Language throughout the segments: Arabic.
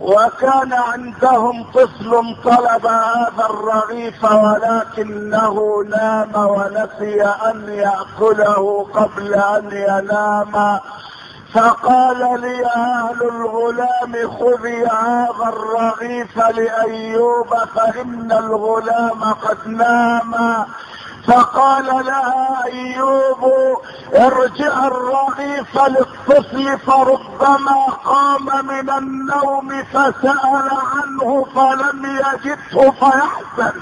وكان عندهم طفل طلب هذا الرغيف ولكنه نام ونسي ان يأكله قبل ان ينام، فقال لي اهل الغلام خذي هذا الرغيف لأيوب فإن الغلام قد نام. فقال لها ايوب ارجع الرغيف للطفل فربما قام من النوم فسأل عنه فلم يجده فيحزن.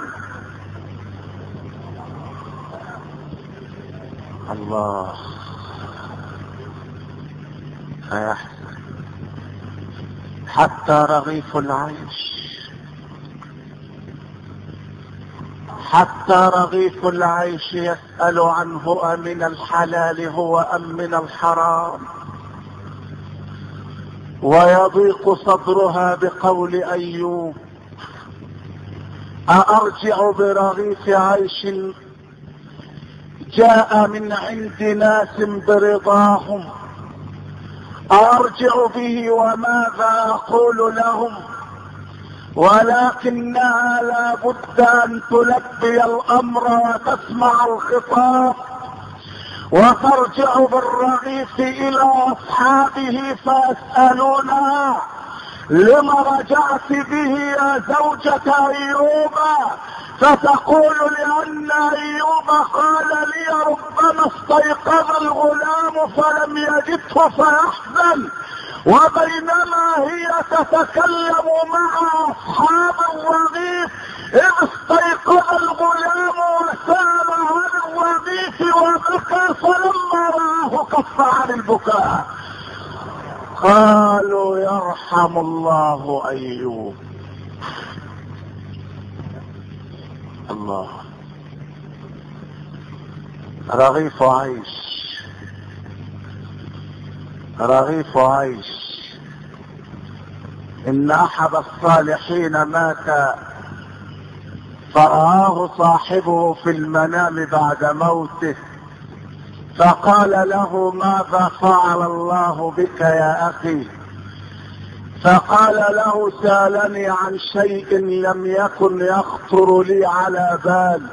الله، فيحزن حتى رغيف العيش، حتى رغيف العيش يسأل عنه أمن الحلال هو أم من الحرام، ويضيق صدرها بقول أيوب أأرجع برغيف عيش جاء من عند ناس برضاهم، أرجع به وماذا أقول لهم؟ ولكنها لا بد أن تلبي الأمر وتسمع الخطاب وترجع بالرغيف إلى أصحابه فيسألونها لما رجعت به يا زوجة أيوب؟ فتقول لأن أيوب قال لي ربما استيقظ الغلام فلم يجده فيحزن. وبينما هي تتكلم مع أصحاب الرغيف إذ استيقظ الغلام وسال عن الرغيف وبكى، فلما رآه كف عن البكاء. قالوا يرحم الله أيوب. الله، رغيف عيش، رغيف عيش. إن أحد الصالحين مات فرآه صاحبه في المنام بعد موته فقال له ماذا فعل الله بك يا أخي؟ فقال له سألني عن شيء لم يكن يخطر لي على بال.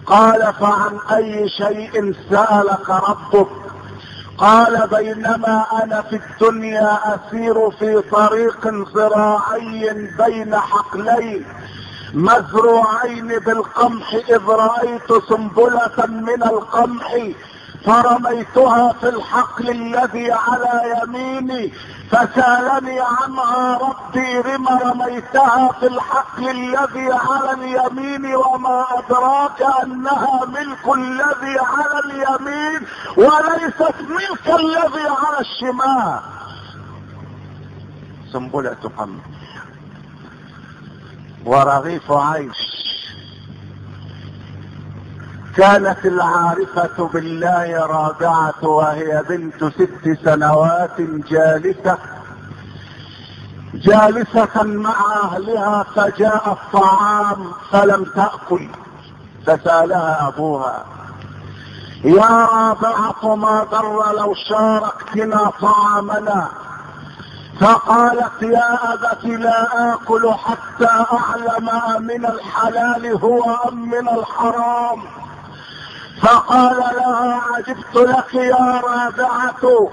قال فعن أي شيء سألك ربك؟ قال بينما أنا في الدنيا أسير في طريق زراعي بين حقلين مزروعين بالقمح إذ رأيت سنبلة من القمح فرميتها في الحقل الذي على يميني فسألني عنها ربي لم رميتها في الحقل الذي على اليمين وما أدراك أنها ملك الذي على اليمين وليست ملك الذي على الشمال. سنبلة قمح ورغيف عيش. كانت العارفة بالله رابعة وهي بنت 6 سنوات جالسة مع أهلها فجاء الطعام فلم تأكل فسألها أبوها يا رابعة ما ضر لو شاركتنا طعامنا؟ فقالت يا أبت لا آكل حتى أعلم من الحلال هو أم من الحرام. فقال لها عجبت لك يا رابعة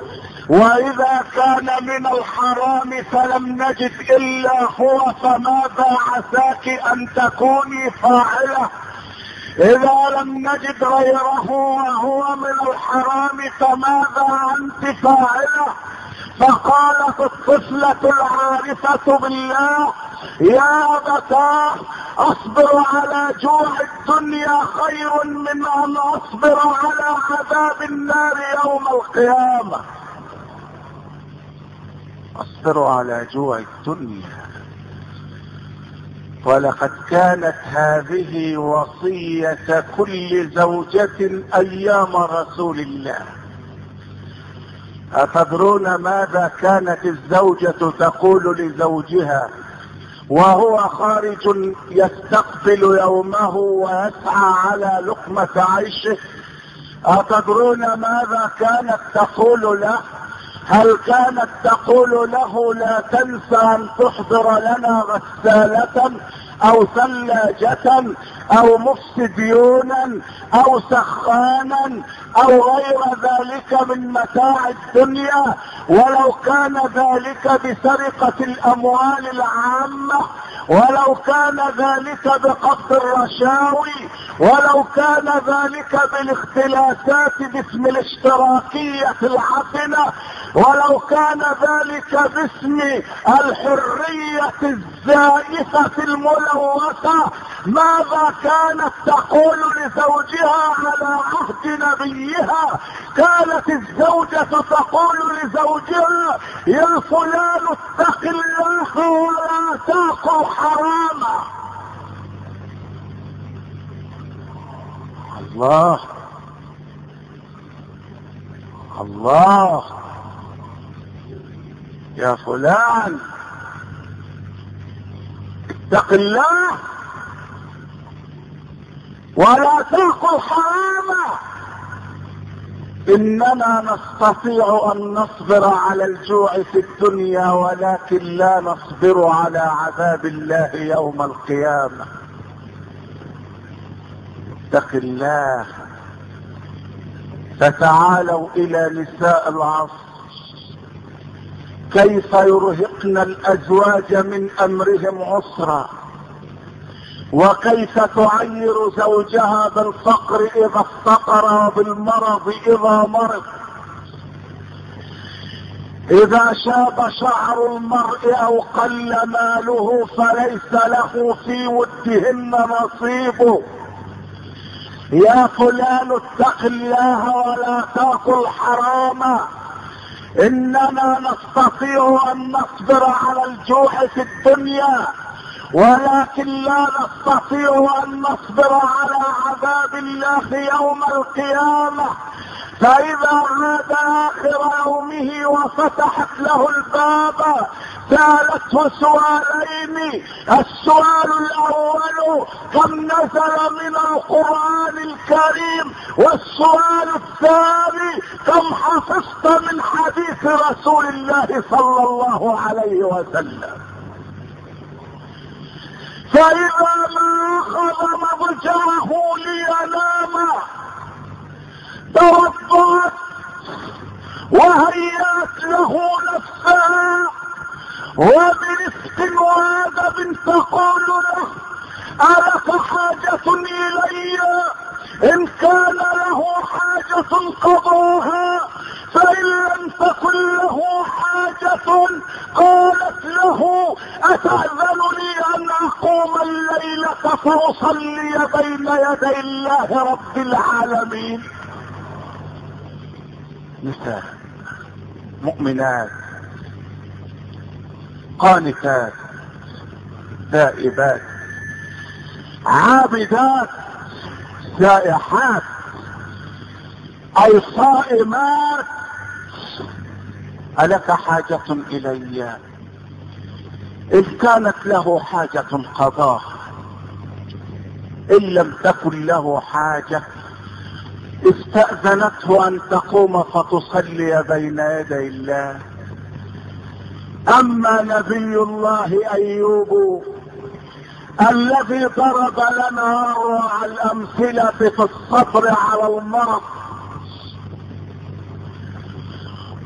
وإذا كان من الحرام فلم نجد إلا هو فماذا عساك أن تكوني فاعلة؟ إذا لم نجد غيره وهو من الحرام فماذا أنت فاعلة؟ فقالت الطفلة العارفة بالله يا أبتاه أصبر على جوع الدنيا خير من أن أصبر على عذاب النار يوم القيامة. أصبر على جوع الدنيا. ولقد كانت هذه وصية كل زوجة أيام رسول الله. أتدرون ماذا كانت الزوجة تقول لزوجها وهو خارج يستقبل يومه ويسعى على لقمة عيشه؟ أتدرون ماذا كانت تقول له؟ هل كانت تقول له لا تنسى ان تحضر لنا غسالة او ثلاجة او مفسديونا او سخانا او غير ذلك من متاع الدنيا، ولو كان ذلك بسرقة الاموال العامة، ولو كان ذلك بقبض الرشاوي، ولو كان ذلك بالاختلاسات باسم الاشتراكية العفنة، ولو كان ذلك باسم الحرية الزائفة الملوثة، ماذا كانت تقول لزوجها على عهد نبيها؟ كانت الزوجة تقول لزوجها يا فلان اتق الله ولا تاكل حراما. الله الله، يا فلان اتق الله ولا تاكل حراما. اننا نستطيع ان نصبر على الجوع في الدنيا، ولكن لا نصبر على عذاب الله يوم القيامة. اتق الله. فتعالوا الى نساء العصر كيف يرهقن الازواج من امرهم عسرا، وكيف تعير زوجها بالفقر اذا افتقر وبالمرض اذا مرض. اذا شاب شعر المرء او قل ماله فليس له في ودهن نصيب. يا فلان اتق الله ولا تاكل حراما. اننا نستطيع ان نصبر على الجوع في الدنيا، ولكن لا نستطيع ان نصبر على عذاب الله يوم القيامة. فاذا عاد اخر يومه وفتحت له الباب سالته سؤالين. السؤال الاول كم نزل من القرآن الكريم، والسؤال الثاني كم حفظت من حديث رسول الله صلى الله عليه وسلم. فاذا ما اخذ مضجعه لينام توضأت وهيأت له نفسها وبرفق وادب تقول له ألك حاجة إلي؟ إن كان له حاجة قضاها، فإن لم تكن له حاجة قالت له أتأذن لي أن أقوم الليلة فأصلي بين يدي الله رب العالمين. نساء مؤمنات قانتات تائبات عابدات سائحات اي صائمات. ألك حاجة إلي؟ إن كانت له حاجة قضاها، إن لم تكن له حاجة استأذنته أن تقوم فتصلي بين يدي الله. أما نبي الله أيوب الذي ضرب لنا أروع الأمثلة في الصبر على المرض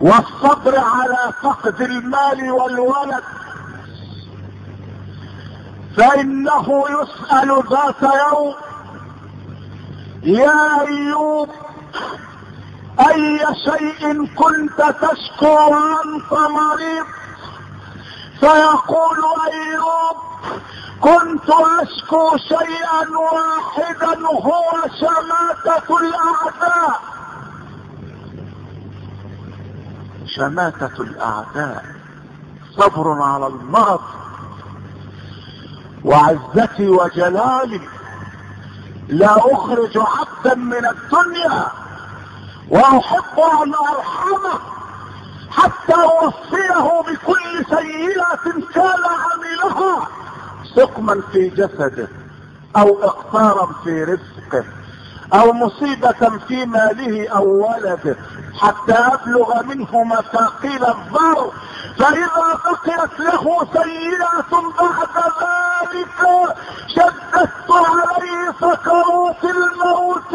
والصبر على فقد المال والولد، فإنه يسأل ذات يوم يا أيوب أي شيء كنت تشكو وأنت مريض؟ فيقول أيوب كنت أشكو شيئا واحدا هو شماتة الأعداء. شماتة الأعداء، صبر على المرض. وعزتي وجلالي لا أخرج عبدا من الدنيا وأحب أن أرحمه حتى أوفيه بكل سيئة كان عملها، سقما في جسده أو إقطارا في رزقه او مصيبة في ماله او ولده حتى ابلغ منه مثاقيل الضر، فاذا بقيت له سيئة بعد ذلك شددت عليه سكرات الموت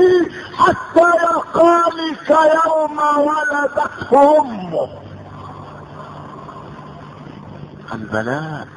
حتى يلقاني كيوم ولدته امه. البلاء